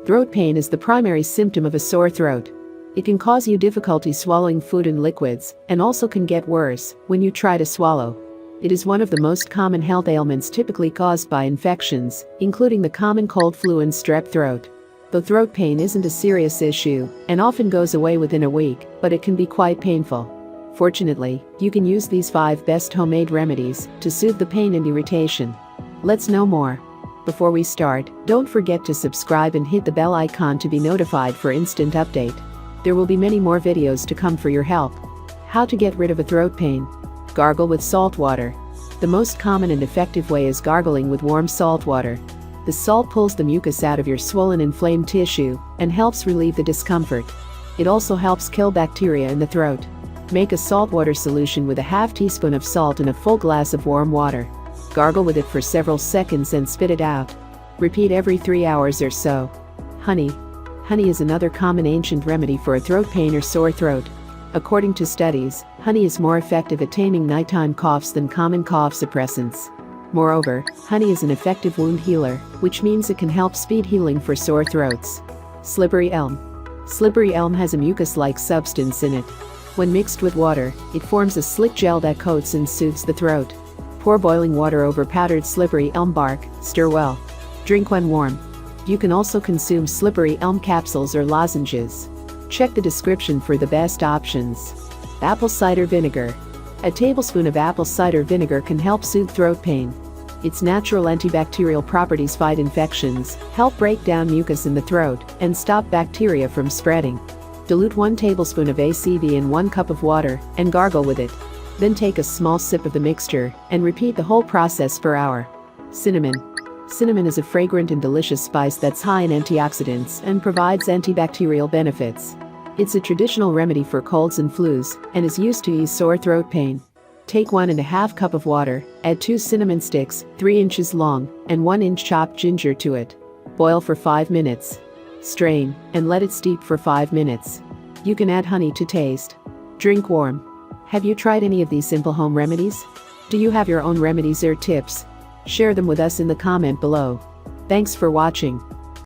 Throat pain is the primary symptom of a sore throat. It can cause you difficulty swallowing food and liquids, and also can get worse when you try to swallow. It is one of the most common health ailments typically caused by infections, including the common cold, flu, and strep throat. Though throat pain isn't a serious issue and often goes away within a week, but it can be quite painful. Fortunately, you can use these 5 best homemade remedies to soothe the pain and irritation. Let's know more. Before we start, don't forget to subscribe and hit the bell icon to be notified for instant update. There will be many more videos to come for your help. How to get rid of a throat pain. Gargle with salt water. The most common and effective way is gargling with warm salt water. The salt pulls the mucus out of your swollen, inflamed tissue and helps relieve the discomfort. It also helps kill bacteria in the throat. Make a saltwater solution with a half teaspoon of salt in a full glass of warm water. Gargle with it for several seconds and spit it out. Repeat every 3 hours or so. Honey. Honey is another common ancient remedy for a throat pain or sore throat. According to studies, honey is more effective at taming nighttime coughs than common cough suppressants. Moreover, honey is an effective wound healer, which means it can help speed healing for sore throats. Slippery elm. Slippery elm has a mucus-like substance in it. When mixed with water, it forms a slick gel that coats and soothes the throat. Pour boiling water over powdered slippery elm bark, stir well. Drink when warm. You can also consume slippery elm capsules or lozenges. Check the description for the best options. Apple cider vinegar. A tablespoon of apple cider vinegar can help soothe throat pain. Its natural antibacterial properties fight infections, help break down mucus in the throat, and stop bacteria from spreading. Dilute 1 tablespoon of ACV in 1 cup of water and gargle with it. Then take a small sip of the mixture and repeat the whole process per hour. Cinnamon. Cinnamon is a fragrant and delicious spice that's high in antioxidants and provides antibacterial benefits. It's a traditional remedy for colds and flus and is used to ease sore throat pain. Take 1½ cup of water, add 2 cinnamon sticks, 3 inches long, and 1 inch chopped ginger to it. Boil for 5 minutes. Strain and let it steep for 5 minutes. You can add honey to taste. Drink warm. Have you tried any of these simple home remedies? Do you have your own remedies or tips? Share them with us in the comment below. Thanks for watching.